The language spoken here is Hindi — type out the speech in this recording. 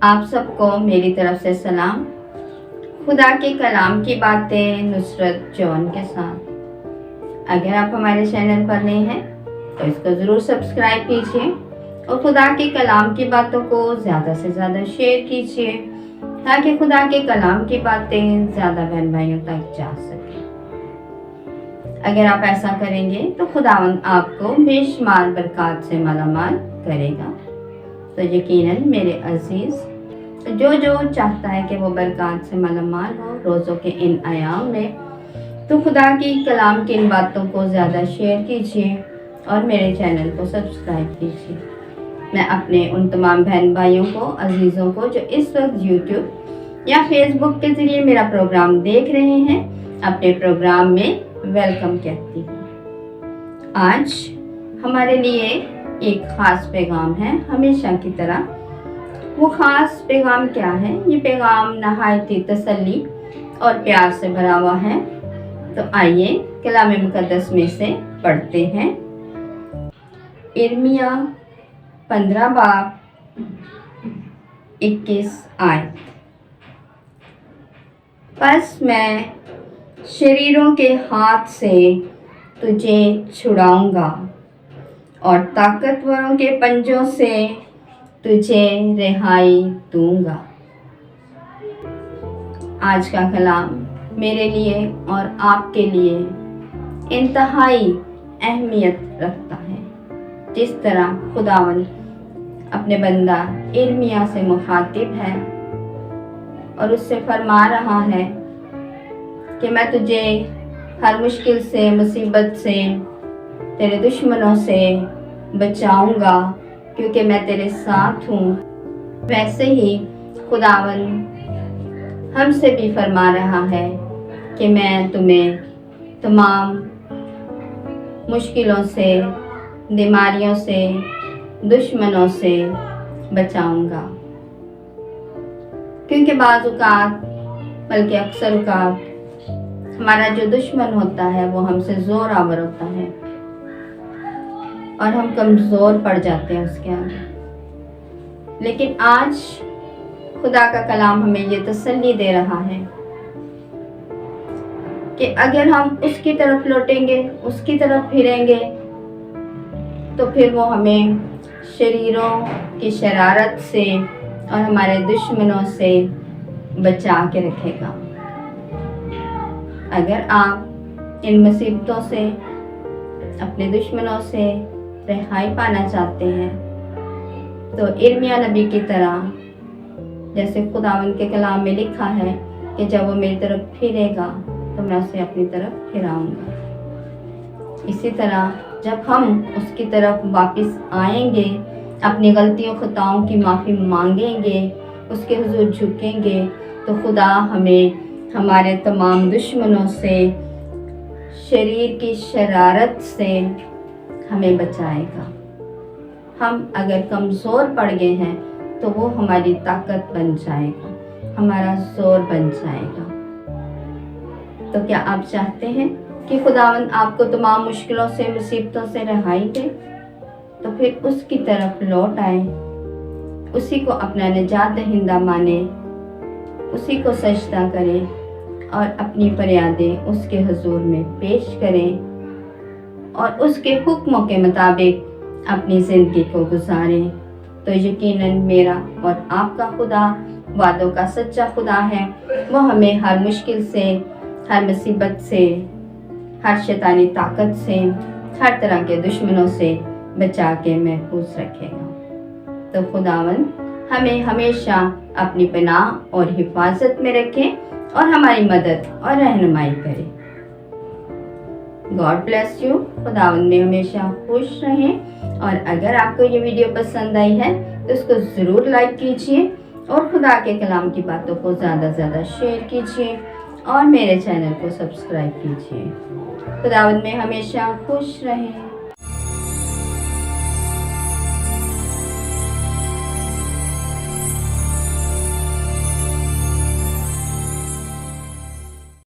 आप सबको मेरी तरफ से सलाम। खुदा के कलाम की बातें नुसरत जॉन के साथ। अगर आप हमारे चैनल पर नए हैं तो इसको ज़रूर सब्सक्राइब कीजिए और खुदा के कलाम की बातों को ज़्यादा से ज़्यादा शेयर कीजिए ताकि खुदा के कलाम की बातें ज़्यादा बहन भाइयों तक जा सके। अगर आप ऐसा करेंगे तो खुदावंद आपको बेशुमार बरकत से मालामाल करेगा। तो यकीनन मेरे अजीज़, जो चाहता है कि वो बरकत से मालामाल हो रोज़ों के इन आयाम में, तो खुदा की कलाम की इन बातों को ज़्यादा शेयर कीजिए और मेरे चैनल को सब्सक्राइब कीजिए। मैं अपने उन तमाम बहन भाइयों को, अजीज़ों को जो इस वक्त यूट्यूब या फेसबुक के ज़रिए मेरा प्रोग्राम देख रहे हैं, अपने प्रोग्राम में वेलकम कहती हूँ। आज हमारे लिए एक ख़ास पैगाम है, हमेशा की तरह। वो ख़ास पैगाम क्या है? ये पैगाम नहायत ही तसल्ली और प्यार से भरा हुआ है। तो आइए कलाम मुकद्दस में से पढ़ते हैं। यिर्मयाह 15 बाब 21 आयत। बस मैं शरीरों के हाथ से तुझे छुड़ाऊंगा और ताकतवरों के पंजों से तुझे रिहाई दूंगा। आज का कलाम मेरे लिए और आपके लिए इंतहाई अहमियत रखता है। जिस तरह खुदावंद अपने बंदा यिर्मयाह से मुखातिब है और उससे फरमा रहा है कि मैं तुझे हर मुश्किल से, मुसीबत से, तेरे दुश्मनों से बचाऊंगा क्योंकि मैं तेरे साथ हूँ। वैसे ही खुदावंद हमसे भी फरमा रहा है कि मैं तुम्हें तमाम मुश्किलों से, बीमारियों से, दुश्मनों से बचाऊंगा। क्योंकि बाज़ औक़ात, बल्कि अक्सर औक़ात, हमारा जो दुश्मन होता है वो हमसे ज़ोर आवर होता है और हम कमज़ोर पड़ जाते हैं उसके आगे। लेकिन आज खुदा का कलाम हमें ये तसल्ली दे रहा है कि अगर हम उसकी तरफ लौटेंगे, उसकी तरफ फिरेंगे, तो फिर वो हमें शरीरों की शरारत से और हमारे दुश्मनों से बचा के रखेगा। अगर आप इन मुसीबतों से, अपने दुश्मनों से रिहाई पाना चाहते हैं तो यिर्मयाह नबी की तरह, जैसे खुदावंद के कलाम में लिखा है कि जब वो मेरी तरफ फिरेगा तो मैं उसे अपनी तरफ फिराऊंगा। इसी तरह जब हम उसकी तरफ वापस आएंगे, अपनी गलतियों खताओं की माफ़ी मांगेंगे, उसके हुजूर झुकेंगे, तो खुदा हमें हमारे तमाम दुश्मनों से, शरीर की शरारत से हमें बचाएगा। हम अगर कमज़ोर पड़ गए हैं तो वो हमारी ताकत बन जाएगा, हमारा जोर बन जाएगा। तो क्या आप चाहते हैं कि खुदावंद आपको तमाम मुश्किलों से, मुसीबतों से रिहाई दे? तो फिर उसकी तरफ लौट आए, उसी को अपना निजात दहिंदा माने, उसी को सजदा करें और अपनी फरियादें उसके हुजूर में पेश करें और उसके हुक्मों के मुताबिक अपनी ज़िंदगी को गुजारें। तो यकीनन मेरा और आपका खुदा वादों का सच्चा खुदा है। वो हमें हर मुश्किल से, हर मुसीबत से, हर शैतानी ताकत से, हर तरह के दुश्मनों से बचा के महफूज रखेगा। तो खुदावंद हमें हमेशा अपनी पनाह और हिफाजत में रखे और हमारी मदद और रहनुमाई करे। God bless you. खुदावंद में हमेशा खुश रहें। और अगर आपको ये वीडियो पसंद आई है तो इसको ज़रूर लाइक कीजिए और खुदा के कलाम की बातों को ज़्यादा से ज़्यादा शेयर कीजिए और मेरे चैनल को सब्सक्राइब कीजिए। खुदावंद में हमेशा खुश रहें।